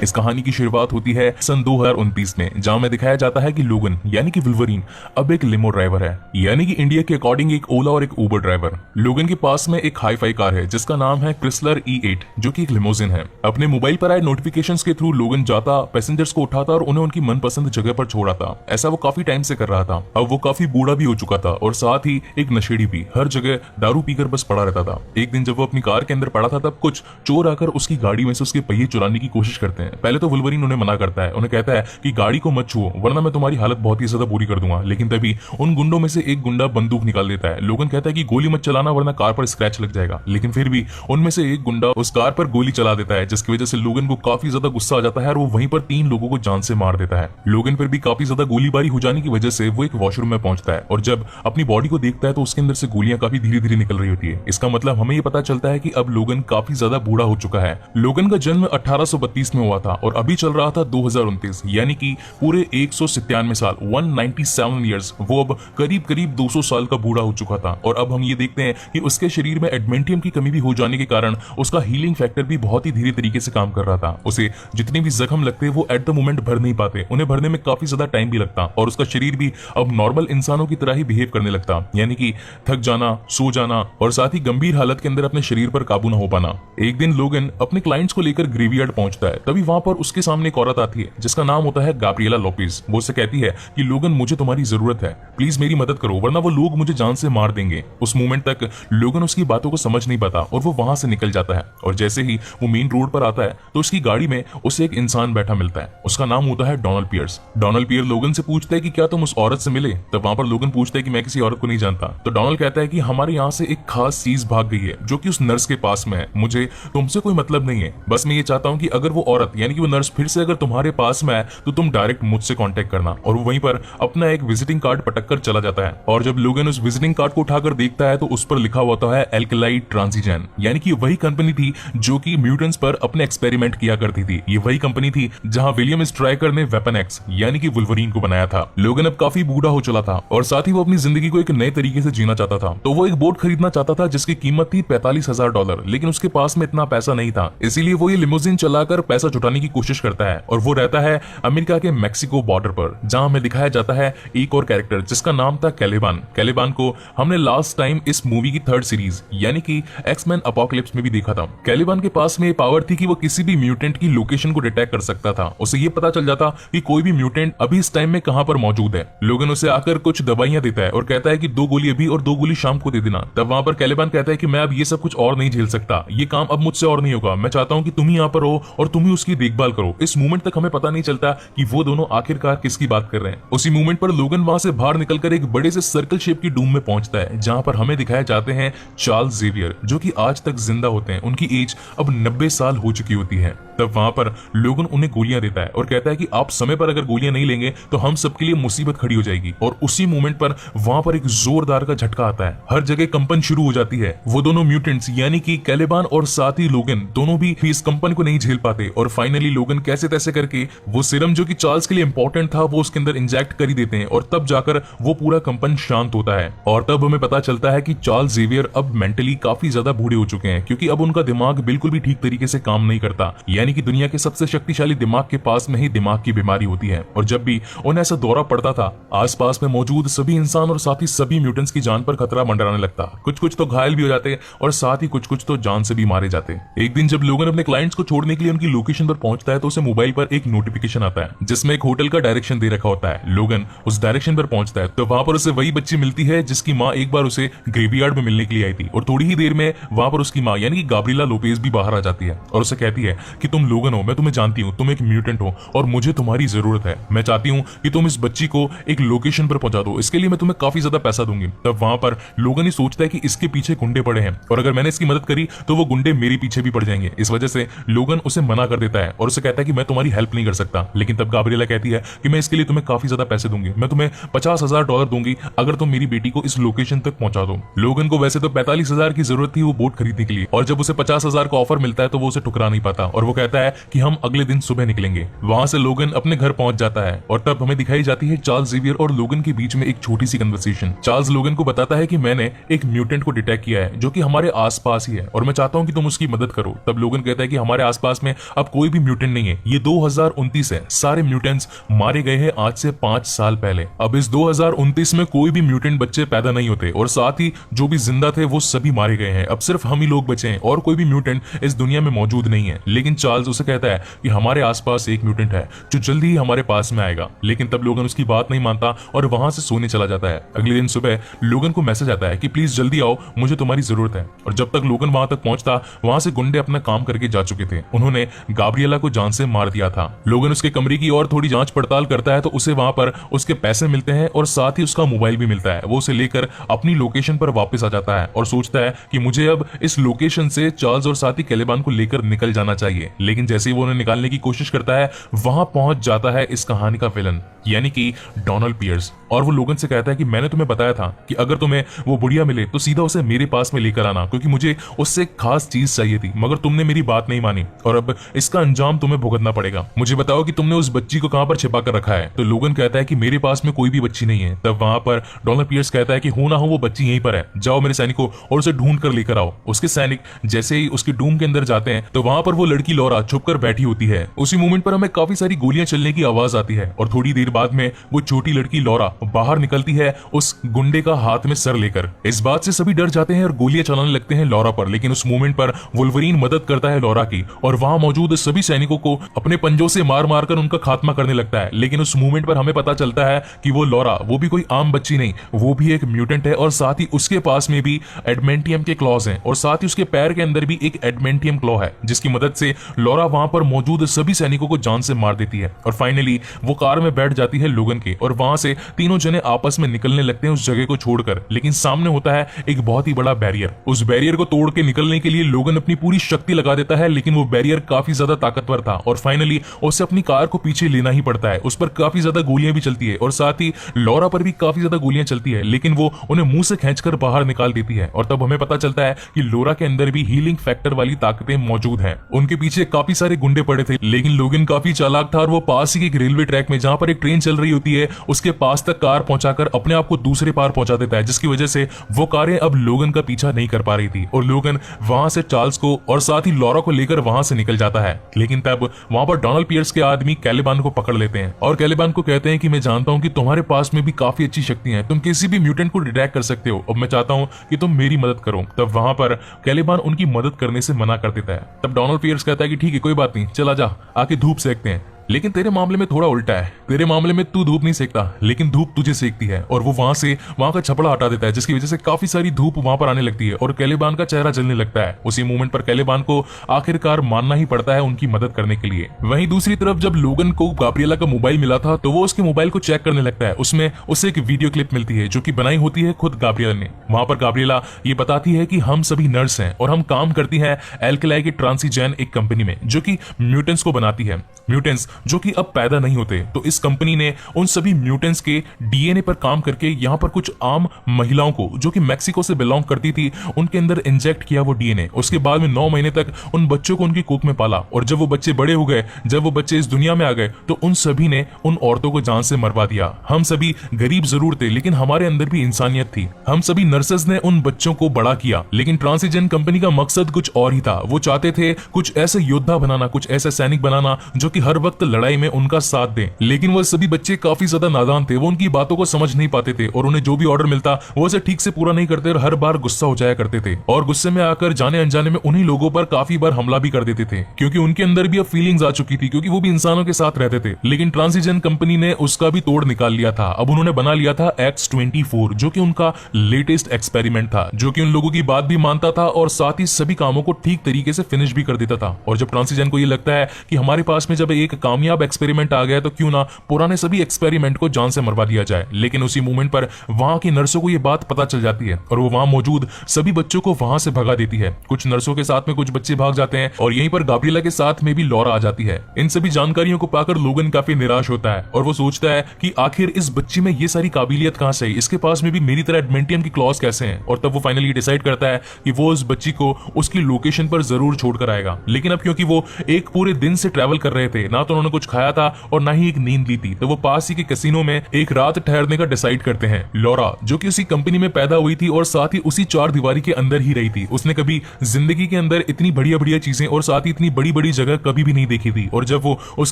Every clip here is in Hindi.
इस कहानी की शुरुआत होती है सन 2029 में, जहां में दिखाया जाता है कि लोगन यानी कि वुल्वरीन अब एक लिमो ड्राइवर है, यानी कि इंडिया के अकॉर्डिंग एक ओला और एक उबर ड्राइवर। लोगन के पास में एक हाई फाई कार है जिसका नाम है क्रिसलर E8, जो कि एक लिमोजिन है। अपने मोबाइल पर आए नोटिफिकेशंस के थ्रू लोगन जाता, पैसेंजर्स को उठाता और उन्हें उनकी मनपसंद जगह पर छोड़ा था। ऐसा वो काफी टाइम से कर रहा था। अब वो काफी बूढ़ा भी हो चुका था और साथ ही एक नशेड़ी भी, हर जगह दारू पीकर बस पड़ा रहता था। एक दिन जब वो अपनी कार के अंदर पड़ा था, तब कुछ चोर आकर उसकी गाड़ी में से उसके पहिए चुराने की कोशिश करते हैं। पहले तो वुल्वरीन उन्हें मना करता है, उन्हें कहता है कि गाड़ी को मत छुओ वरना मैं तुम्हारी हालत बहुत ही ज्यादा बुरी कर दूंगा। लेकिन तभी उन गुंडों में से एक गुंडा बंदूक निकाल देता है। लोगन कहता है कि गोली मत चलाना वरना कार पर स्क्रैच लग जाएगा। लेकिन फिर भी उनमें से एक गुंडा उस कार पर गोली चला देता है, जिसकी वजह से लोगन को काफी ज्यादा गुस्सा आ जाता है और वो वहीं पर 3 लोगों को जान से मार देता है। लोगन पर भी काफी ज्यादा गोलीबारी हो जाने की वजह से वो एक वॉशरूम में पहुंचता है और जब अपनी बॉडी को देखता है तो उसके अंदर से गोलियां काफी धीरे धीरे निकल रही होती है। इसका मतलब हमें ये पता चलता है कि अब लोगन काफी ज्यादा बूढ़ा हो चुका है। लोगन का जन्म 1832 में हुआ था और अभी चल रहा था 2029, यानी कि पूरे 197 साल, 197 ईयर्स। वो अब करीब करीब 200 साल का बूढ़ा हो चुका था। और अब हम ये देखते हैं कि उसके शरीर में एडमेंटियम की कमी भी हो जाने के कारण उसका हीलिंग फैक्टर भी बहुत ही धीरे तरीके से काम कर रहा था। उसे जितने भी जख्म लगते वो एट द मोमेंट भर नहीं पाते, उन्हें भरने में काफी ज्यादा टाइम भी लगता और उसका शरीर भी अब नॉर्मल इंसानों की तरह ही बिहेव करने लगता, यानी कि थक जाना, सो जाना और साथ ही गंभीर हालत के अंदर अपने शरीर पर काबू न हो पाना। एक दिन लोगन अपने क्लाइंट्स को लेकर ग्रेवयार्ड पहुंचता है, तभी वहां पर उसके सामने एक औरत आती है जिसका नाम होता है गैब्रिएला लोपेज। वो उसे कहती है कि लोगन मुझे तुम्हारी जरूरत है, प्लीज मेरी मदद करो वरना वो लोग मुझे जान से मार देंगे। उस मोमेंट तक लोगन उसकी बातों को समझ नहीं पाता और वो वहां से निकल जाता है। और जैसे ही वो मेन रोड पर आता है तो उसकी गाड़ी में उसे एक इंसान बैठा मिलता है। उसका नाम होता है डोनाल्ड पियर्स। डोनाल्ड पियर लोगन से पूछता है कि क्या तुम उस औरत से मिले? तब वहां पर लोगन पूछता है कि मैं किसी औरत को नहीं जानता। तो डोनाल्ड कहता है कि हमारे यहाँ से एक खास चीज भाग गई है जो कि उस नर्स के पास में है, मुझे तुमसे कोई मतलब नहीं है, बस मैं ये चाहता हूँ कि अगर वो औरत यानी कि वो नर्स फिर से अगर तुम्हारे पास में है तो तुम डायरेक्ट मुझसे कांटेक्ट करना। और वो वहीं पर अपना एक विजिटिंग कार्ड पटक कर चला जाता है। और जब लोगन उस विजिटिंग कार्ड को उठाकर देखता है तो उस पर लिखा होता है एल्कलाइड ट्रांजिजन, यानी कि वही कंपनी थी जो कि म्यूटेंट्स पर अपने एक्सपेरिमेंट किया करती थी। ये वही कंपनी थी जहां विलियम स्ट्राइकर ने वेपन एक्स यानी कि वुल्वरीन को बनाया था। लोगन अब काफी बूढ़ा हो चला था और साथ ही वो अपनी जिंदगी को एक नए तरीके से जीना चाहता था। तो वो एक बोट खरीदना चाहता था जिसकी कीमत थी $45,000, लेकिन उसके पास में इतना पैसा नहीं था। इसीलिए वो ये लिमोजिन चलाकर पैसा जुटाने की कोशिश करता है और वो रहता है अमेरिका के मैक्सिको बॉर्डर पर, जहां हमें दिखाया जाता है एक और कैरेक्टर जिसका नाम था कैलिबान। कैलिबान को हमने लास्ट टाइम इस मूवी की 3rd सीरीज यानी कि एक्समैन अपोकलिप्स में भी देखा था। कैलिबान के पास में ये पावर थी कि वो किसी भी म्यूटेंट की लोकेशन को डिटेक्ट कर सकता था। उसे ये पता चल जाता कि कोई भी म्यूटेंट अभी इस टाइम में कहां पर मौजूद है। लोगन उसे आकर कुछ दवाइयां देता है और कहता है कि 2 गोली अभी और 2 गोली शाम को दे देना। तब वहां पर कैलिबान कहता है कि मैं अब ये सब कुछ और नहीं झेल सकता, ये काम अब मुझसे और नहीं होगा, मैं चाहता हूं कि तुम ही यहाँ पर हो और तुम ही उसकी देखभाल करो। इस मूवमेंट तक हमें पता नहीं चलता कि वो दोनों आखिरकार किसकी बात कर रहे हैं। उसी मूवमेंट पर लोगन वहां से बाहर निकलकर एक बड़े से सर्कल शेप की डूम में पहुंचता है, जहां पर हमें दिखाए जाते हैं चार्ल्स जेवियर, जो कि आज तक जिंदा होते हैं। उनकी एज अब 90 साल हो चुकी होती है। तब वहां पर लोगन उन्हें गोलियां देता है और कहता है कि आप समय पर अगर गोलियां नहीं लेंगे तो हम सबके लिए मुसीबत खड़ी हो जाएगी। और उसी मोमेंट पर वहां पर एक जोरदार का झटका आता है, हर जगह कंपन शुरू हो जाती है। वो दोनों म्यूटेंट्स यानी कि कैलिबान और साथ ही लोगन दोनों भी इस कंपन को नहीं झेल पाते और फाइनली लोगन कैसे तैसे करके वो सीरम जो कि चार्ल्स के लिए इंपॉर्टेंट था वो उसके अंदर इंजेक्ट कर ही देते हैं और तब जाकर वो पूरा कंपन शांत होता है। और तब हमें पता चलता है कि चार्ल्स जेवियर अब मेंटली काफी ज्यादा बूढ़े हो चुके हैं, क्योंकि अब उनका दिमाग बिल्कुल भी ठीक तरीके से काम नहीं करता, यानी कि दुनिया के सबसे शक्तिशाली दिमाग के पास में ही दिमाग की बीमारी होती है। और जब भी उन्हें ऐसा दौरा पड़ता था, आसपास में मौजूद सभी इंसान और साथ ही सभी म्यूटेंट्स की जान पर खतरा मंडराने लगता। कुछ कुछ तो घायल भी हो जाते और साथ ही कुछ कुछ तो जान से भी मारे जाते। एक दिन जब लोगन अपने क्लाइंट्स को छोड़ने के लिए उनकी लोकेशन पर पहुंचता है तो उसे मोबाइल पर एक नोटिफिकेशन आता है जिसमें एक होटल का डायरेक्शन दे रखा होता है। लोगन उस डायरेक्शन पर पहुंचता है तो वहां पर उसे वही बच्ची मिलती है जिसकी माँ एक बार उसे ग्रेवयार्ड में मिलने के लिए आई थी। और थोड़ी ही देर में वहां पर उसकी माँ यानी कि गैब्रिएला लोपेज भी बाहर आ जाती है और उसे कहती है कि तुम लोगन हो, मैं तुम्हें जानती हूँ, तुम एक म्यूटेंट हो और मुझे तुम्हारी जरूरत है। मैं चाहती हूँ कि तुम इस बच्ची को एक लोकेशन पर पहुंचा दो, इसके लिए मैं तुम्हें काफी ज्यादा पैसा दूंगी। तब वहां पर लोगन ही सोचता है कि इसके पीछे गुंडे पड़े हैं और अगर मैंने इसकी मदद करी तो वो गुंडे मेरे पीछे भी पड़ जाएंगे। इस वजह से लोगन उसे मना कर देता है और उसे कहता है कि मैं तुम्हारी हेल्प नहीं कर सकता। लेकिन तब गैब्रिएला कहती है कि मैं इसके लिए तुम्हें काफी ज्यादा पैसे दूंगी, मैं तुम्हें $50,000 दूंगी अगर तुम मेरी बेटी को इस लोकेशन तक पहुंचा दो। लोगन को वैसे तो 45,000 की जरूरत थी वो बोट खरीदने के लिए और जब उसे 50,000 का ऑफर मिलता है तो वो उसे ठुकरा नहीं पाता और वो कहता है कि हम अगले दिन सुबह निकलेंगे। वहां से लोगन अपने घर पहुंच जाता है और तब हमें दिखाई जाती है चार्ल्स जेवियर और लोगन के बीच में एक छोटी सी कन्वर्सेशन। चार्ल्स लोगन को बताता है कि मैंने एक म्यूटेंट को डिटेक्ट किया है जो कि हमारे आसपास ही है और मैं चाहता हूं कि तुम उसकी मदद करो। तब लोगन कहता है कि हमारे आसपास में अब कोई भी म्यूटेंट नहीं है, ये 2029 है, सारे म्यूटेंट्स मारे गए हैं आज से 5 साल पहले। अब इस 2029 में कोई भी म्यूटेंट बच्चे पैदा नहीं होते और साथ ही जो भी जिंदा थे वो सभी मारे गए हैं। अब सिर्फ हम ही लोग बचे हैं और कोई भी म्यूटेंट इस दुनिया में मौजूद नहीं है। लेकिन चार्ल्स उसे कहता है कि हमारे आसपास एक म्यूटेंट है जो जल्दी ही हमारे पास में आएगा। लेकिन तब लोगन उसकी बात नहीं मानता और वहां से सोने चला जाता है। अगले दिन सुबह लोगन को मैसेज आता है कि प्लीज जल्दी आओ, मुझे तुम्हारी जरूरत है। और जब तक लोगन वहां तक पहुंचता वहां से गुंडे अपना काम करके जा चुके थे। उन्होंने गाब्रिएला को जान से मार दिया था। लोगन उसके कमरे की और थोड़ी जांच पड़ताल करता है तो उसे वहां पर उसके पैसे मिलते हैं और साथ ही उसका मोबाइल भी मिलता है। वो उसे लेकर अपनी लोकेशन पर वापस आ जाता है और सोचता है कि मुझे अब इस लोकेशन से चार्ल्स और साथ ही कैलिबान को लेकर निकल जाना चाहिए। लेकिन जैसे ही वो उन्हें निकालने की कोशिश करता है वहां पहुंच जाता है इस कहानी का विलन यानी कि डोनाल्ड पियर्स। और वो लोगन से कहता है कि मैंने तुम्हें बताया था कि अगर तुम्हें वो बुढ़िया मिले तो सीधा उसे मेरे पास में लेकर आना, क्योंकि मुझे उससे खास चीज चाहिए थी, मगर तुमने मेरी बात नहीं मानी और अब इसका अंजाम तुम्हें भुगतना पड़ेगा। मुझे बताओ कि तुमने उस बच्ची को कहां पर छिपा कर रखा है। तो लोगन कहता है कि मेरे पास में कोई भी बच्ची नहीं है। तब वहां पर डोनाल्ड पियर्स कहता है कि हो ना हो वो बच्ची यहीं पर है, जाओ मेरे सैनिकों और उसे ढूंढ कर लेकर आओ। उसके सैनिक जैसे ही उसके डूम के अंदर जाते हैं तो वहां पर वो लड़की लौरा छुप कर बैठी होती है। उसी मोमेंट पर हमें काफी सारी गोलियां चलने की आवाज आती है और थोड़ी देर बाद में वो छोटी लड़की लौरा बाहर निकलती है उस गुंडे का हाथ में सर लेकर। इस बात से सभी डर जाते हैं और गोलियां चलाने लगते हैं लौरा पर। लेकिन उस मोमेंट पर वुल्वरीन मदद करता है लौरा की और वहां मौजूद सभी सैनिकों को अपने पंजों से मार मार कर उनका खात्मा करने लगता है। लेकिन उस मोमेंट पर हमें पता चलता है कि वो लौरा वो भी कोई आम बच्ची नहीं, वो भी एक म्यूटेंट है और साथ ही उसके पास में भी एडमेंटियम के क्लॉज हैं और साथ ही उसके पैर के अंदर भी एक एडमेंटियम क्लॉ है जिसकी मदद से लौरा वहां पर मौजूद सभी सैनिकों को जान से मार देती है। और फाइनली वो कार में बैठ जाती है लोगन के और वहां से तीनों जने आपस में निकलने लगते हैं उस जगह को छोड़कर। लेकिन सामने होता है एक बहुत ही बड़ा बैरियर। उस बैरियर को तोड़ के निकलने के लिए लोगन अपनी पूरी शक्ति लगा देता है, लेकिन वो बैरियर काफी ज्यादा ताकतवर था और फाइनली उसे अपनी कार को पीछे लेना ही पड़ता है। उस पर काफी ज्यादा गोलियां भी चलती है और साथ ही लौरा पर भी काफी ज्यादा गोलियां चलती है, लेकिन वो उन्हें मुंह से खींचकर बाहर निकाल देती है। और तब हमें पता चलता है कि लौरा के अंदर भी हीलिंग फैक्टर वाली ताकतें मौजूद हैं। उनके पीछे काफी सारे गुंडे पड़े थे, लेकिन लोगन काफी चालाक था और वो पास ही एक रेलवे ट्रैक में जहां पर एक ट्रेन चल रही होती है उसके पास तक कार पहुंचाकर अपने आप को दूसरे पार पहुंचा देता है, जिसकी वजह से वो कारें अब लोगन का पीछा नहीं कर पा रही थी और लोगन वहां से चार्ल्स को और साथ ही लौरा को लेकर वहां से निकल जाता है। लेकिन तब वहां पर डोनाल्ड पियर्स के आदमी कैलिबान को पकड़ लेते हैं और कैलिबान को कहते हैं कि मैं जानता हूं कि तुम्हारे पास में भी काफी अच्छी शक्तियां हैं, तुम किसी भी म्यूटेंट को डिटेक्ट कर सकते हो, अब मैं चाहता हूं कि तुम मेरी मदद करो। तब वहां पर कैलिबान उनकी मदद करने से मना कर देता है। तब डोनाल्ड पियर्स कहता है कि ठीक है कोई बात नहीं, चला जा, आके धूप सेकते हैं। लेकिन तेरे मामले में थोड़ा उल्टा है, तेरे मामले में तू धूप नहीं सेकता लेकिन धूप तुझे सेकती है। और वो वहां का छपड़ा हटा देता है, जिसकी वजह से काफी सारी धूप वहां पर आने लगती है और कैलिबान का चेहरा जलने लगता है। उसी मोमेंट पर कैलिबान को आखिरकार मानना ही पड़ता है उनकी मदद करने के लिए। वहीं दूसरी तरफ जब लोगन को गाब्रिएला का मोबाइल मिला था तो वो उसके मोबाइल को चेक करने लगता है। उसमें उसे एक वीडियो क्लिप मिलती है जो कि बनाई होती है खुद गाब्रिएला ने। वहां पर गाब्रिएला ये बताती है कि हम सभी नर्स हैं और हम काम करती हैं एल्कलाई की ट्रांसिजेन एक कंपनी में जो कि म्यूटेंट्स को बनाती है, म्यूटेंट्स जो कि अब पैदा नहीं होते। तो इस कंपनी ने उन सभी म्यूटेंट्स के डीएनए पर काम करके यहाँ पर कुछ आम महिलाओं को जो कि मैक्सिको से बिलोंग करती थी उनके अंदर इंजेक्ट किया वो डीएनए। उसके बाद में 9 महीने तक उन बच्चों को उनकी कोख में पाला और जब वो बच्चे बड़े हो गए, जब वो बच्चे इस दुनिया में आ गए तो उन सभी ने उन औरतों को जान से मरवा दिया। हम सभी गरीब जरूर थे लेकिन हमारे अंदर भी इंसानियत थी। हम सभी नर्सेज ने उन बच्चों को बड़ा किया, लेकिन ट्रांसिजेन कंपनी का मकसद कुछ और ही था। वो चाहते थे कुछ ऐसे योद्धा बनाना, कुछ ऐसे सैनिक बनाना जो कि हर वक्त लड़ाई में उनका साथ दें। लेकिन वो सभी बच्चे काफी ज्यादा नादान थे, वो उनकी बातों को समझ नहीं पाते थे और उन्हें जो भी ऑर्डर मिलता वो उसे ठीक से पूरा नहीं करते और हर बार गुस्सा हो जाया करते थे और गुस्से में आकर जाने अनजाने में उन्हीं लोगों पर काफी बार हमला भी कर देते थे, क्योंकि उनके अंदर भी अब फीलिंग्स आ चुकी थी, क्योंकि वो भी इंसानों के साथ रहते थे। लेकिन ट्रांसिजेन कंपनी ने उसका भी तोड़ निकाल लिया था। अब उन्होंने बना लिया था X-24 जो कि उनका लेटेस्ट एक्सपेरिमेंट था, जो कि उन लोगों की बात भी मानता था और साथ ही सभी कामों को ठीक तरीके से फिनिश भी कर देता था। और जब ट्रांसिजेन को ये लगता है कि हमारे पास में जब एक काम कामयाब एक्सपेरिमेंट आ गया है तो क्यों ना पुराने सभी एक्सपेरिमेंट को जान से मरवा दिया जाए। लेकिन उसी मोमेंट पर वहां की नर्सों को ये बात पता चल जाती है और वो वहां मौजूद सभी बच्चों को वहां से भगा देती है। कुछ नर्सों के साथ में कुछ बच्चे भाग जाते हैं और यहीं पर गाब्रिएला के साथ में भी लॉरा आ जाती है। इन सभी जानकारियों को पाकर लोगन काफी निराश होता है और वो सोचता है कि आखिर इस बच्ची में ये सारी काबिलियत कहां से आई, इसके पास में भी मेरी तरह एडमेंटियम की क्लॉज कैसे हैं। और तब वो फाइनली डिसाइड करता है कि वो उस बच्ची को उसकी लोकेशन पर जरूर छोड़कर आएगा। लेकिन अब क्योंकि वो एक पूरे दिन से ट्रैवल कर रहे थे, ना तो उन्होंने कुछ खाया था और ना ही एक नींद ली थी, तो वो पास ही के कैसीनो में एक रात ठहरने का डिसाइड करते हैं। लॉरा जो कि उसी कंपनी में पैदा हुई थी और साथ ही उसी चार दीवारी के अंदर ही रही थी, उसने कभी जिंदगी के अंदर इतनी बढ़िया बढ़िया चीजें और साथ ही इतनी बड़ी बड़ी जगह कभी भी नहीं देखी थी। और जब वो उस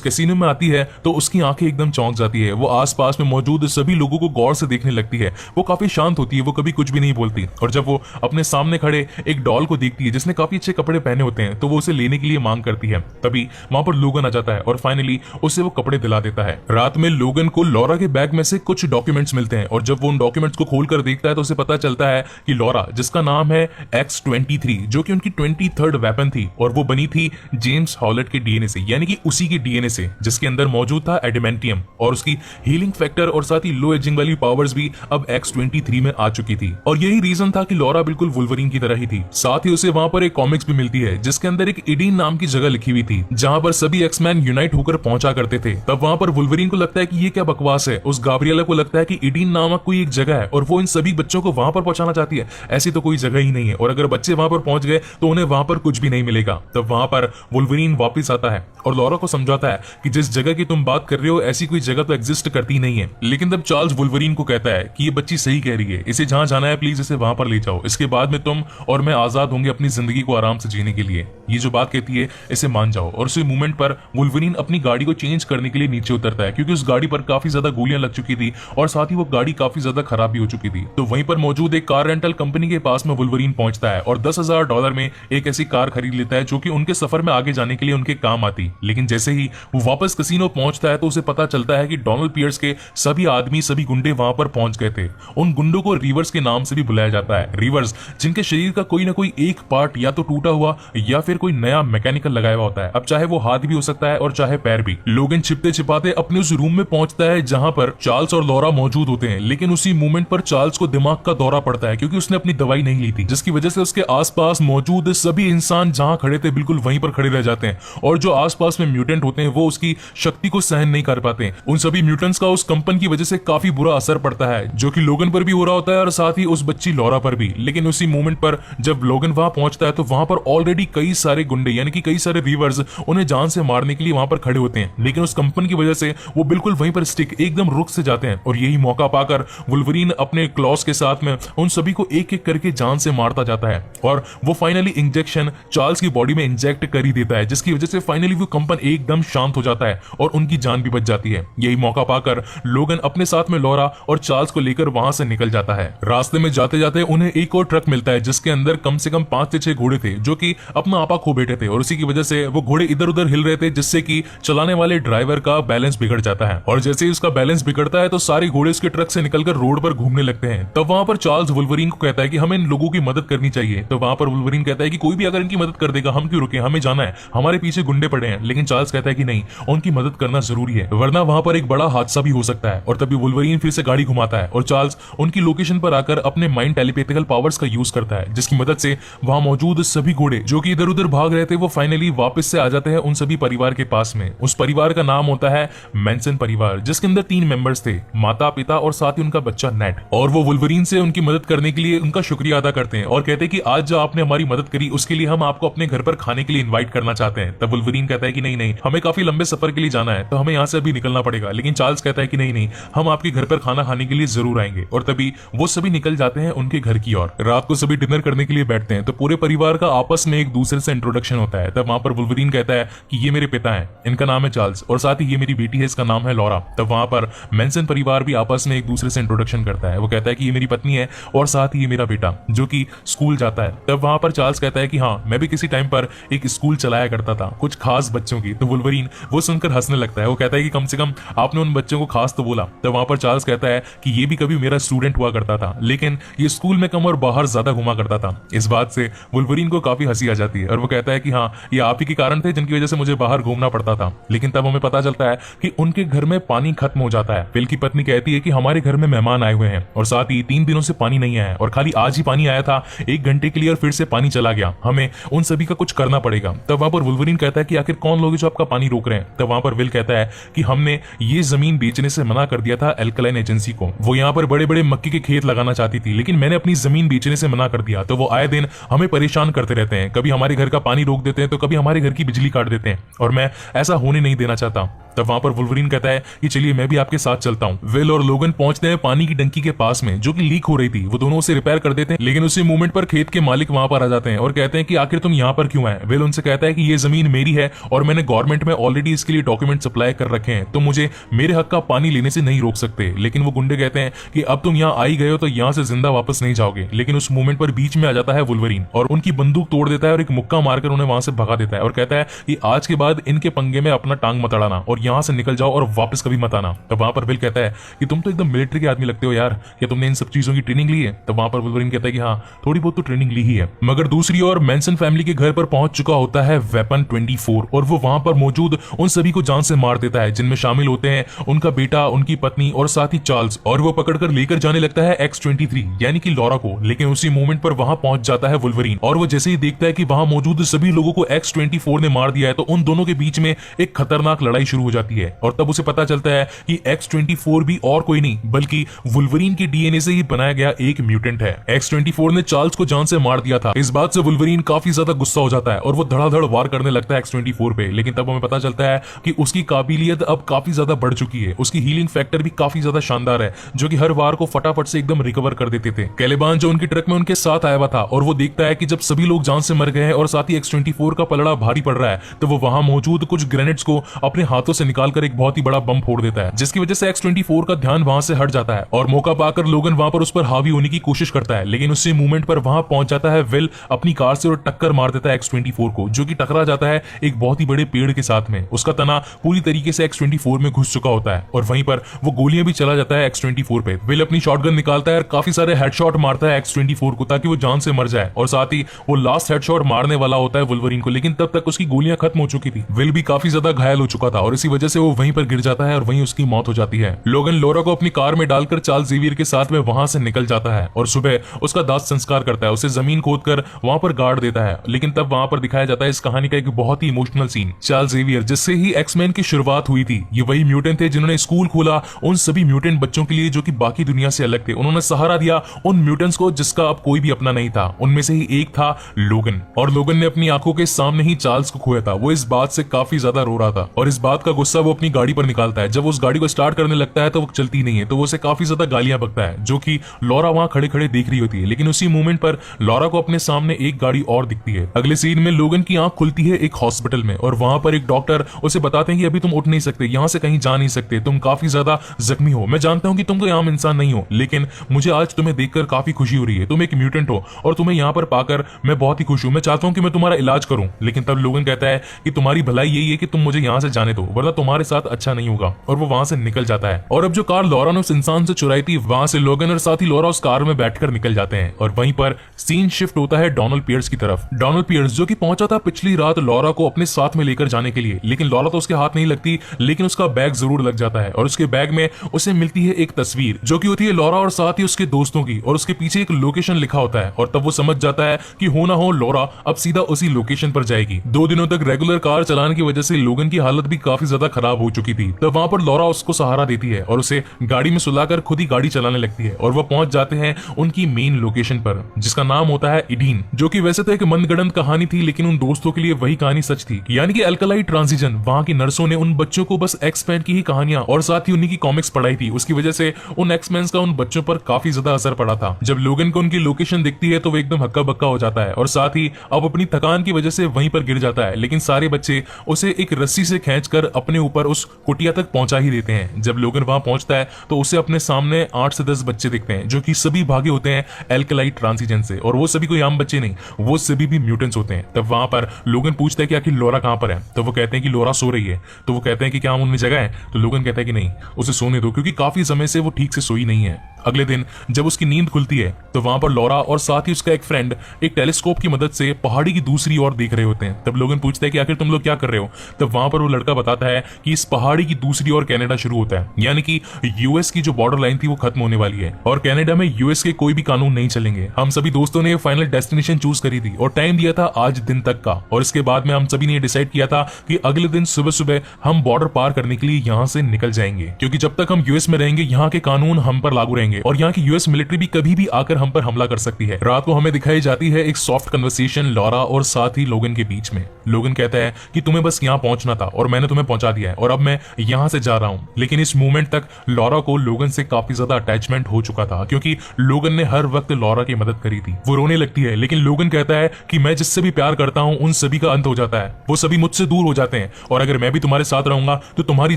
कैसीनो में आती है तो उसकी आंखें एकदम चौंक जाती है। वो आसपास में मौजूद सभी लोगों को गौर से देखने लगती है। वो काफी शांत होती है, वो कभी कुछ भी नहीं बोलती। और जब वो अपने सामने खड़े एक डॉल को देखती है जिसने काफी अच्छे कपड़े पहने होते हैं, तो वो उसे लेने के लिए मांग करती है। तभी वहां पर लोगन आ जाता है और फाइनली उसे वो कपड़े दिला देता है। रात में लोगन को लॉरा के बैग में से कुछ डॉक्यूमेंट्स मिलते हैं और जब वो उन डॉक्यूमेंट्स को खोलकर देखता है तो उसे पता चलता है कि लॉरा, जिसका नाम है X-23, जो कि उनकी 23rd वेपन थी और वो बनी थी जेम्स हॉलेट के डीएनए से, यानी कि उसी के डीएनए से जिसके अंदर मौजूद था एडेमेंटियम। और उसकी हीलिंग फैक्टर और साथ ही लो एजिंग वाली पावर्स भी अब X-23 में आ चुकी थी। और यही रीजन था कि लॉरा बिल्कुल वुल्वरीन की तरह ही थी। साथ ही उसे वहां पर एक कॉमिक्स भी मिलती है जिसके अंदर एक इडीन नाम की जगह लिखी हुई थी जहां पर सभी एक्समैन यूनाइट होकर पहुंचा करते थे। तब वहां पर वुल्वरीन को लगता है कि ये क्या बकवास है। उस गाब्रिएला को लगता है कि इडीन नामक कोई एक जगह है और वो इन सभी बच्चों को वहां पर पहुंचाना चाहती है। ऐसी तो कोई जगह ही नहीं है और अगर बच्चे वहां पर पहुंच गए तो उन्हें वहां पर कुछ भी नहीं मिलेगा। तब वहां पर वुल्वरीन वापस आता है और लॉरा को समझाता है कि जिस जगह की तुम बात कर रहे हो ऐसी कोई जगह तो एग्जिस्ट करती नहीं है। लेकिन तब चार्ल्स वुल्वरीन को कहता है कि ये बच्ची सही कह रही है, इसे जहां जाना है प्लीज इसे वहां पर ले जाओ। इसके बाद में तुम और मैं आजाद होंगे अपनी जिंदगी को आराम से जीने के लिए। ये जो बात कहती है इसे मान जाओ। और उसी मूवमेंट पर वुल्वरीन अपनी गाड़ी को चेंज करने के लिए नीचे उतरता है क्योंकि उस गाड़ी पर काफी ज्यादा गोलियां लग चुकी थी और साथ ही वो गाड़ी काफी ज्यादा खराब भी हो चुकी थी। तो वहीं पर मौजूद एक कार रेंटल कंपनी के पास में वुल्वरीन पहुंचता है और $10,000 में एक ऐसी कार खरीद लेता है जो कि उनके सफर में आगे जाने के लिए उनके काम आती। लेकिन जैसे ही वो वापस कैसीनो पहुंचता है तो उसे पता चलता है कि डोनाल्ड पियर्स के सभी आदमी, सभी गुंडे वहां पर पहुंच गए थे। उन गुंडों को रिवर्स के नाम से भी बुलाया जाता है। रिवर्स जिनके शरीर का कोई ना कोई एक पार्ट या तो टूटा हुआ या फिर कोई नया मैकेनिकल लगाया हुआ होता है। अब चाहे वो हाथ भी हो सकता है और चाहे पैर भी। लोगन छिपते छिपाते अपने उस रूम में पहुंचता है जहां पर चार्ल्स और लॉरा मौजूद होते हैं। लेकिन उसी मोमेंट पर चार्ल्स को दिमाग का दौरा पड़ता है क्योंकि उसने अपनी दवाई नहीं ली थी, जिसकी वजह से उसके आसपास मौजूद सभी इंसान जहां खड़े थे बिल्कुल वहीं पर खड़े रह जाते हैं और जो आसपास में म्यूटेंट होते हैं वो उसकी शक्ति को सहन नहीं कर पाते। उन सभी म्यूटेंट्स का उस कंपन की वजह से काफी बुरा असर पड़ता है जो कि लोगन पर भी हो रहा होता है और साथ ही उस बच्ची लॉरा पर भी। लेकिन उसी मोमेंट पर जब लोगन वहां पहुंचता है तो वहां पर ऑलरेडी कई सारे गुंडे यानी कि कई सारे रिवर्स उन्हें जान से मारने के लिए वहां पर खड़े होते हैं। लेकिन उस कंपन की वजह से वो बिल्कुल वहीं पर स्टिक एकदम रुक से जाते हैं और यही मौका पाकर वुल्वरीन अपने क्लॉस के साथ में उन सभी को एक एक करके जान से मारता जाता है और वो फाइनली इंजेक्शन चार्ल्स की बॉडी में इंजेक्ट कर ही देता है, जिसकी वजह से फाइनली वो कंपन एकदम शांत हो जाता है और उनकी जान भी बच जाती है। यही मौका पाकर लोगन अपने साथ में लॉरा और चार्ल्स को लेकर वहां से निकल जाता है। रास्ते में जाते जाते उन्हें एक और ट्रक मिलता है जिसके अंदर कम से कम 5 से 6 घोड़े थे जो कि अपना आपा खो बैठे थे और उसी की वजह से वो घोड़े इधर उधर हिल रहे थे जिससे कि चलाने वाले ड्राइवर का बैलेंस बिगड़ जाता है। और जैसे ही उसका बैलेंस बिगड़ता है तो सारे घोड़े उसके ट्रक से निकलकर रोड पर घूमने लगते हैं। तब वहां पर चार्ल्स वुल्वरीन को कहता है कि हमें इन लोगों की मदद करनी चाहिए। तो वहां पर वुल्वरीन कहता है कि कोई भी अगर इनकी मदद कर देगा हम क्यों रुके, हमें जाना है, हमारे पीछे गुंडे पड़े हैं। लेकिन चार्ल्स कहता है कि नहीं, उनकी मदद करना जरूरी है वरना वहां पर एक बड़ा हादसा भी हो सकता है। और तभी वुल्वरीन फिर से गाड़ी घुमाता है और चार्ल्स उनकी लोकेशन पर आकर अपने माइंड टेलीपैथिकल पावर्स का यूज करता है जिसकी मदद से वहां मौजूद सभी घोड़े जो कि इधर उधर भाग रहे थे वो फाइनली वापस से आ जाते हैं उन सभी परिवार के पास में। उस परिवार का नाम होता है मैंसन परिवार, जिसके अंदर 3 मेंबर्स थे, माता, पिता और साथ ही उनका बच्चा नेट। और वो वुल्वरीन से उनकी मदद करने के लिए उनका शुक्रिया अदा करते हैं और कहते हैं कि आज जो आपने हमारी मदद करी उसके लिए हम आपको अपने घर पर खाने के लिए इनवाइट करना चाहते हैं। तब वुल्वरीन कहता है कि नहीं नहीं, हमें काफी लंबे सफर के लिए जाना है तो हमें यहाँ से अभी निकलना पड़ेगा। लेकिन चार्ल्स कहता है कि नहीं नहीं, हम आपके घर पर खाना खाने के लिए जरूर आएंगे। और तभी वो सभी निकल जाते हैं उनके घर की ओर। रात को सभी डिनर करने के लिए बैठते हैं तो पूरे परिवार का आपस में एक दूसरे से इंट्रोडक्शन होता है। तब वहां पर वुल्वरीन कहता है कि ये मेरे पिता हैं, इनका नाम है चार्ल्स, और साथ ही ये मेरी बेटी है, इसका नाम है लॉरा। तब वहां पर मैंसन परिवार भी आपस में एक दूसरे से इंट्रोडक्शन करता है। वो कहता है कि ये मेरी पत्नी है और साथ ही ये मेरा बेटा जो कि स्कूल जाता है। तब वहां पर चार्ल्स कहता है कि हाँ, मैं भी किसी टाइम पर एक स्कूल चलाया करता था कुछ खास बच्चों की। तो वुल्वरीन वो सुनकर हंसने लगता है। वो कहता है कि कम से कम आपने उन बच्चों को खास तो बोला। तब वहां पर चार्ल्स कहता है कि ये भी कभी मेरा स्टूडेंट हुआ करता था लेकिन ये स्कूल में कम और बाहर ज्यादा घुमा करता था। इस बात से वुल्वरीन को काफी हंसी आ जाती है और वो कहता है कि हाँ, ये आप ही के कारण थे जिनकी वजह से मुझे बाहर घूमना पड़ता था। लेकिन तब हमें पता चलता है कि उनके घर में पानी खत्म हो जाता है। फिल की पत्नी कहती है कि हमारे घर में मेहमान आए हुए हैं और साथ ही 3 दिनों से पानी नहीं आया है और खाली आज ही पानी आया था 1 घंटे के लिए और फिर से पानी चला गया, हमें उन सभी का कुछ करना पड़ेगा। तब वहां पर वुल्वरीन कहता है कि आखिर कौन लोग जो आपका पानी रोक रहे हैं। तब वहां पर विल कहता है कि हमने ये जमीन बेचने से मना कर दिया था अल्कलाइन एजेंसी को। वो यहाँ पर बड़े बड़े मक्के के खेत लगाना चाहती थी, लेकिन मैंने अपनी जमीन बेचने से मना कर दिया। तो वो आए दिन हमें परेशान करते रहते हैं, कभी हमारे घर का पानी रोक देते हैं तो कभी हमारे घर की बिजली काट देते हैं और मैं ऐसा होने नहीं देना चाहता। तब वहां पर वुल्वरीन कहता है कि चलिए मैं भी आपके साथ चलता हूं। विल और लोगन पहुंचते हैं पानी की टंकी के पास में जो कि लीक हो रही थी। वो दोनों उसे रिपेयर कर देते हैं, लेकिन उसी मूवमेंट पर खेत के मालिक वहां पर आ जाते हैं और कहते हैं कि आखिर तुम यहाँ पर क्यों आए। विल उनसे कहता है कि ये जमीन मेरी है और मैंने गवर्नमेंट में ऑलरेडी इसके लिए डॉक्यूमेंट सप्लाई कर रखे हैं, तो मुझे मेरे हक का पानी लेने से नहीं रोक सकते। लेकिन वो गुंडे कहते हैं कि अब तुम यहाँ आई गए हो तो यहाँ से जिंदा वापस नहीं जाओगे। लेकिन उस मूवमेंट पर बीच में आ जाता है वुल्वरीन और उनकी बंदूक तोड़ देता है और एक मुक्का मारकर उन्हें वहां से भगा देता है और कहता है कि आज के बाद इनके पंगे में अपना टांग मत अड़ाना और यहाँ से निकल जाओ और वापस कभी मत आना। तब वहां पर विल कहता है कि तुम तो एकदम मिलिट्री के आदमी लगते हो यार, क्या तुमने इन सब चीजों की ट्रेनिंग ली है। तब वहां पर वुल्वरीन कहता है कि हाँ थोड़ी बहुत तो ट्रेनिंग ली ही है। मगर दूसरी ओर मैनसन फैमिली के घर पर पहुंच चुका होता है वेपन 24 और वो वहां पर मौजूद उन सभी को जान से मार देता है, जिनमें शामिल होते हैं उनका बेटा, उनकी पत्नी और साथ ही चार्ल्स। और वो पकड़कर लेकर जाने लगता है X-23 यानी कि लॉरा को। लेकिन उसी मोमेंट पर वहां पहुंच जाता है वुल्वरीन और वो जैसे ही देखता है कि वहां मौजूद सभी लोगों को X-24 ने मार दिया है तो उन दोनों के बीच में एक खतरनाक लड़ाई शुरू हो जाती है। और तब उसे पता चलता है कि X-24 भी और कोई नहीं बल्कि वुल्वरीन के डीएनए से ही बनाया गया एक म्यूटेंट है। X-24 ने चार्ल्स को जान से मार दिया था। इस बात से वुल्वरीन काफी ज्यादा गुस्सा हो जाता है और वो धड़ाधड़ वार करने लगता है X-24 पे। लेकिन तब हमें पता चलता है कि उसकी काबिलियत अब काफी ज्यादा बढ़ चुकी है, उसकी हीलिंग फैक्टर भी काफी ज्यादा शानदार है, जो कि हर वार को फटाफट से एकदम रिकवर कर देते थे। कैलिबान जो उनकी ट्रक में उनके साथ आया हुआ था और वो देखता है कि जब सभी लोग जान से मर गए हैं और साथ ही X-24 का पलड़ा भारी पड़ रहा है, तो वो वहां मौजूद कुछ ग्रेनेड्स को अपने हाथों से निकालकर एक बहुत ही बड़ा बम फोड़ देता है, जिसकी वजह से X-24 का ध्यान वहां से हट जाता है और मौका पाकर लोगन वहां पर उस पर हावी होने की कोशिश करता है। लेकिन उसी मूवमेंट पर वहां पहुंच जाता है विल अपनी कार से और टक्कर मार देता है X-24 को, जो कि टकरा जाता है एक बहुत ही बड़े पेड़ के साथ में। उसका तना पूरी तरीके से X-24 में घुस चुका होता है और वहीं पर वो गोलियां भी चला जाता है X-24 पे। विल अपनी शॉटगन निकालता है और काफी सारे हेडशॉट मारता है X-24 को ताकि वो जान से मर जाए और साथ ही वो लास्ट हेडशॉट मारने वाला होता है वुल्वरीन को, लेकिन तब तक उसकी गोलियां खत्म हो चुकी थी। विल भी काफी ज्यादा घायल हो चुका था और इसी वजह से वो वहीं पर गिर जाता है और वहीं उसकी मौत हो जाती है। लोगन लोरा को अपनी कार में डालकर चार्ल्स जेवियर के साथ में वहां से निकल जाता है और सुबह उसका दाह संस्कार करता है, उसे जमीन खोदकर वहां पर गाड़ देता है। लेकिन तब वहां पर दिखाया जाता है इस कहानी का एक बहुत ही इमोशनल सीन। चार्ल्स जेवियर जिससे ही एक्समैन की शुरुआत हुई थी, ये वही म्यूटेंट थे जिन्होंने स्कूल खोला उन सभी म्यूटेंट बच्चों के लिए जो कि बाकी दुनिया से अलग थे। उन्होंने सहारा दिया उन म्यूटेंट्स को जिसका अब कोई भी अपना नहीं था। उनमें से ही एक था लोगन और लोगन ने अपनी आंखों के सामने ही चार्ल्स को खोया था। वो इस बात से काफी ज्यादा रो रहा था और इस बात का गुस्सा वो अपनी गाड़ी पर निकालता है। जब उस गाड़ी को स्टार्ट करने लगता है तो वो चलती नहीं है, तो वो उसे काफी ज्यादा गालियां बकता है, जो कि लॉरा वहां खड़े खड़े देख रही होती है। लेकिन उसी मोमेंट पर लॉरा को अपने सामने एक गाड़ी और दिखती है। अगले सीन में लोगन की आंख खुलती है एक हॉस्पिटल में और वहां पर एक डॉक्टर उसे बताते हैं कि अभी तुम उठ नहीं सकते, यहाँ से कहीं जा नहीं सकते, तुम काफी ज्यादा जख्मी हो। मैं जानता हूं कि तुम कोई आम इंसान नहीं हो, लेकिन मुझे आज तुम्हें देखकर काफी खुशी हो रही है। तुम एक म्यूटेंट हो और तुम्हें यहाँ पर पाकर मैं बहुत ही खुश हूं। मैं चाहता हूं कि मैं तुम्हारा इलाज करूं। लेकिन तब लोगन कहता है कि तुम्हारी भलाई यही है कि तुम मुझे यहाँ से जाने दो, वरना तुम्हारे साथ अच्छा नहीं होगा। और वो वहां से निकल जाता है और अब जो कार लॉरा ने उस इंसान से चुराई थी, वहां से लोगन और साथ ही लॉरा उस कार में बैठकर निकल जाते हैं। और वहीं पर सीन शिफ्ट होता है डोनाल्ड पियर्स की तरफ। डोनाल्ड पियर्स जो कि पहुंचा था पिछली रात लॉरा को अपने साथ में लेकर जाने के लिए, लेकिन लॉरा तो उसके हाथ नहीं लगती, लेकिन उसका बैग जरूर लग जाता है और उसके बैग में उसे मिलती है एक तस्वीर जो कि होती है लॉरा और साथ ही उसके दोस्तों की, और उसके पीछे एक लोकेशन लिखा होता है। और तब वो समझ जाता है कि हो ना हो लॉरा अब सीधा उसी लोकेशन पर जाएगी। 2 दिनों तक रेगुलर कार चलाने की वजह से लोगन की हालत भी काफी ज्यादा खराब हो चुकी थी। तब वहां पर लॉरा उसको सहारा देती है और उसे गाड़ी में सुलाकर खुद ही गाड़ी चलाने लगती है और वो पहुंच जाते हैं उनकी मेन लोकेशन पर, जिसका नाम होता है इडीन, जो कि वैसे तो एक मनगढ़ंत कहानी थी, लेकिन उन दोस्तों के लिए वही कहानी सच थी। यानी कि अल्कलाइट ट्रांजिशन। वहां की नर्सों ने उन बच्चों को बस एक्समैन की ही कहानियां और साथ ही उन्हीं की कॉमिक्स पढ़ाई थी। उसकी वजह से उन एक्समैन का उन बच्चों पर काफी ज्यादा असर पड़ा था। जब लोगन को उनकी लोकेशन दिखती है तो वो एकदम हक्का बक्का हो जाता है और साथ ही अब अपनी थकान की वजह से वहीं पर गिर जाता है। लेकिन सारे बच्चे उसे एक रस्सी से खींचकर अपने ऊपर उस कुटिया तक पहुंचा ही देते हैं। जब लोगन वहां पहुंचता है तो उसे अपने सामने 8 से 10 बच्चे दिखते हैं जो कि सभी भागे होते हैं एल्कलाइट ट्रांसिजन से, और वो सभी कोई आम बच्चे नहीं, वो सभी भी म्यूटेंट्स होते हैं। तब वहां पर लोगन पूछता है कि आखिर लोरा कहां पर है, तो वो कहते हैं कि लोरा सो रही है। तो वो कहते हैं कि क्या हम उनमें जगह है, तो लोगन कहता है कि नहीं, उसे सोने दो, क्योंकि काफी समय से वो ठीक से सोई नहीं है। अगले दिन जब उसकी नींद खुलती है तो वहां पर लोरा और साथ ही उसका एक फ्रेंड एक टेलीस्कोप की मदद से पहाड़ी की दूसरी ओर देख रहे होते हैं। तब लोगन पूछता है कि आखिर तुम लोग क्या कर रहे हो, तब वहां पर वो लड़का बताता है कि इस पहाड़ी की दूसरी ओर कनाडा शुरू होता है, यानी कि यूएस की जो बॉर्डर लाइन थी वो खत्म होने वाली है और कनाडा में यूएस के कोई भी कानून नहीं चलेंगे। हम सभी दोस्तों ने फाइनल डेस्टिनेशन चूज करी थी और टाइम दिया था आज दिन तक का, और इसके बाद में हम सभी ने डिसाइड किया था कि अगले दिन सुबह सुबह हम बॉर्डर पार करने के लिए यहाँ से निकल जाएंगे, क्योंकि जब तक हम यूएस में रहेंगे यहाँ के कानून हम पर लागू रहेंगे और यहाँ की यूएस मिलिट्री भी कभी भी आकर हम पर हमला कर सकती है। रात को हमें दिखाई जाती है एक सॉफ्ट कन्वर्सेशन लॉरा और साथ ही लोगन के बीच में। लोगन कहता है कि तुम्हें बस यहाँ पहुंचना था और मैंने तुम्हें पहुंचा दिया है और अब मैं यहाँ से जा रहा हूँ। लेकिन इस मोमेंट तक लॉरा को लोगन से काफी ज्यादा अटैचमेंट हो चुका था, क्योंकि लोगन ने हर वक्त लॉरा की मदद करी थी। वो रोने लगती है, लेकिन लोगन कहता है कि मैं जिससे भी प्यार करता हूँ उन सभी का अंत हो जाता है, वो सभी मुझसे दूर हो जाते हैं और अगर मैं भी तुम्हारे साथ रहूंगा तो तुम्हारी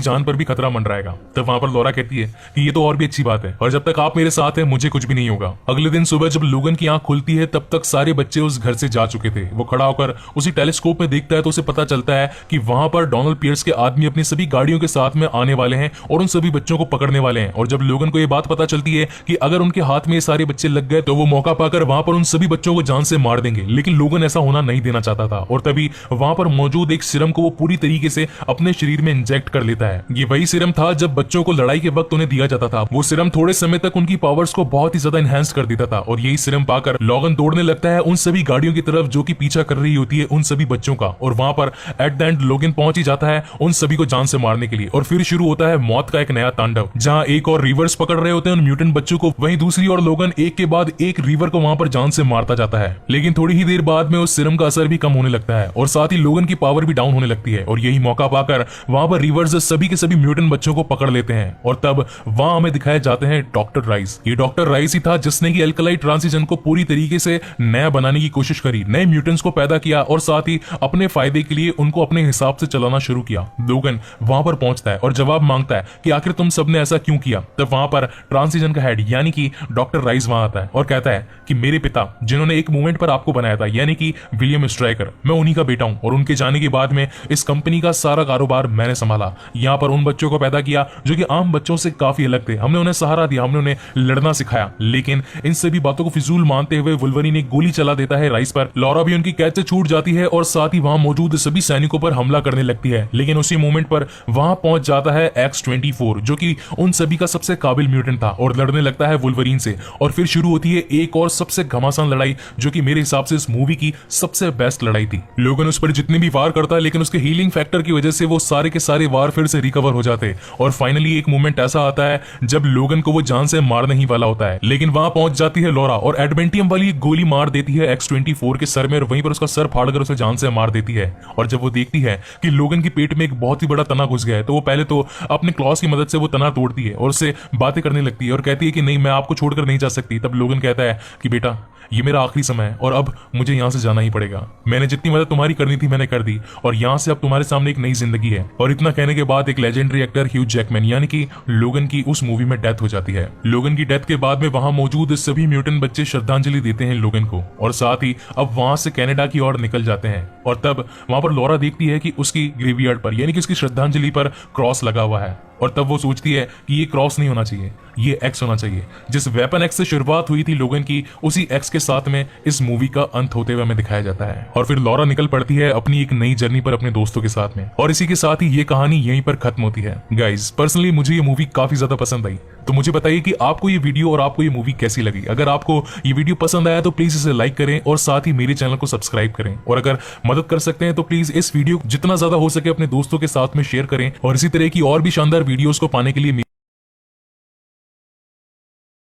जान पर भी खतरा मंडराएगा। तब वहां पर लॉरा कहती है कि ये तो और भी अच्छी बात है और जब तक आप मेरे साथ हैं मुझे कुछ भी नहीं होगा। अगले दिन सुबह जब लोगन की आंख खुलती है तब तक सारे बच्चे उस घर से जा चुके थे। वो खड़ा होकर उसी टेलीस्कोप में देखता है तो उसे पता चलता है कि वहां पर डोनाल्ड पियर्स के आदमी अपनी सभी गाड़ियों के साथ में आने वाले हैं और उन सभी बच्चों को पकड़ने वाले हैं। और जब लोगन को यह बात पता चलती है कि अगर उनके हाथ में ये सारे बच्चे लग गए तो वो मौका पाकर वहां पर उन सभी बच्चों को जान से मार देंगे, लेकिन लोगन ऐसा होना नहीं देना चाहता था और तभी वहां पर मौजूद एक सीरम को वो पूरी तरीके से अपने शरीर में इंजेक्ट कर लेता है। ये वही सीरम था जब बच्चों को लड़ाई के वक्त उन्हें दिया जाता था। वो सीरम थोड़े समय तक उनकी पावर्स को बहुत ही ज्यादा एनहांस कर देता था और यही सीरम पाकर लोगन दौड़ने लगता है उन सभी गाड़ियों की तरफ जो कि पीछा कर रही होती है उन सभी बच्चों का, और वहां पर एट द एंड लोगन पहुंच ही जाता है उन सभी को जान से मारने के लिए। और फिर शुरू होता है मौत का एक नया तांडव, जहां एक और रिवर्स पकड़ रहे होते हैं उन म्यूटेंट बच्चों को, वहीं दूसरी ओर लोगन एक के बाद एक रिवर को वहां पर जान से मारता जाता है। लेकिन थोड़ी ही देर बाद में उस सीरम का असर भी कम होने लगता है और साथ ही लोगन की पावर भी डाउन होने लगती है और यही मौका पाकर वहां पर रिवर्स सभी के सभी म्यूटेंट बच्चों को पकड़ लेते हैं। और तब वहां हमें दिखाए जाते हैं डॉक्टर राइस। ये डॉक्टर राइस ही था जिसने की एल्कलाइट ट्रांसिजन को पूरी तरीके से नया बनाने की कोशिश करी, नए म्यूटेंट्स को पैदा किया और साथ ही अपने फायदे के लिए उनको अपने हिसाब से चलाना शुरू किया। लोगन वहां पर पहुंचता है और जवाब मांगता है कि आखिर तुम सबने ऐसा क्यों किया। तब वहां पर ट्रांसिजन का हेड यानी कि डॉक्टर राइस वहां आता है और कहता है कि मेरे पिता जिन्होंने एक मूवमेंट पर आपको बनाया था यानी कि विलियम स्ट्राइकर, मैं उन्हीं का बेटा हूं और उनके जाने के बाद में इस कंपनी का सारा कारोबार मैंने संभाला। यहाँ पर उन बच्चों को पैदा किया जो कि आम बच्चों से काफी अलग थे, हमने उन्हें सहारा दिया, हमने उन्हें लड़ना सिखाया। लेकिन इन सभी बातों को फिजूल मानते हुए वुल्वरीन एक गोली चला देता है राइस पर। लॉरा भी उनकी कैद से छूट जाती है और साथ ही वहां मौजूद सभी सैनिकों पर हमला करने लगती है। लेकिन उसी मोमेंट पर वहां पहुंच जाता है X-24 जो कि उन सभी का सबसे काबिल म्यूटेंट था और लड़ने लगता है वुल्वरीन से। और फिर शुरू होती है एक और सबसे घमासान लड़ाई जो कि मेरे हिसाब से इस मूवी की सबसे बेस्ट लड़ाई थी। लोगन उस पर जितने भी वार करता है लेकिन उसके हीलिंग फैक्टर की वजह से वो सारे के सारे वार फिर से रिकवर हो जाते और फाइनली एक मोमेंट ऐसा आता है जब लोगन को वो जान से मारने ही वाला होता है, लेकिन वहां पहुंच जाती है लोरा और एडवेंटियम वाली गोली मार देती है X-24 के सर में और वहीं पर उसका सर फाड़कर उसे जान से मार देती है। और जब वो देखती है कि लोगन के पेट में एक बहुत ही बड़ा तना घुस गया है तो वो पहले तो अपने क्लॉस की मदद से वो तना तोड़ती है और उससे बातें करने लगती है और कहती है कि नहीं, मैं आपको छोड़कर नहीं जा सकती। तब लोगन कहता है कि बेटा ये मेरा आखिरी समय है और अब मुझे यहाँ से जाना ही पड़ेगा। मैंने जितनी मदद तुम्हारी करनी थी मैंने कर दी और यहाँ से अब तुम्हारे सामने एक नई जिंदगी है। और इतना कहने के बाद एक लेजेंडरी एक्टर ह्यू जैकमैन यानी कि लोगन की उस मूवी में डेथ हो जाती है। लोगन की डेथ के बाद में वहां मौजूद सभी म्यूटेंट बच्चे श्रद्धांजलि देते हैं लोगन को और साथ ही अब वहां से कनाडा की ओर निकल जाते हैं। और तब वहां पर लॉरा देखती है कि उसकी ग्रेवयार्ड पर यानी कि उसकी श्रद्धांजलि पर क्रॉस लगा हुआ है और तब वो सोचती है कि ये क्रॉस नहीं होना चाहिए, ये एक्स होना चाहिए। जिस वेपन एक्स से शुरुआत हुई थी लोगन की, उसी एक्स के साथ में इस मूवी का अंत होते हुए हमें दिखाया जाता है। और फिर लॉरा निकल पड़ती है अपनी एक नई जर्नी पर अपने दोस्तों के साथ में और इसी के साथ ही ये कहानी यहीं पर खत्म होती है। गाइज पर्सनली मुझे ये मूवी काफी ज्यादा पसंद आई, तो मुझे बताइए कि आपको ये वीडियो और आपको ये मूवी कैसी लगी। अगर आपको ये वीडियो पसंद आया तो प्लीज इसे लाइक करें और साथ ही मेरे चैनल को सब्सक्राइब करें और अगर मदद कर सकते हैं तो प्लीज इस वीडियो जितना ज्यादा हो सके अपने दोस्तों के साथ में शेयर करें और इसी तरह की और भी शानदार वीडियोस को पाने के लिए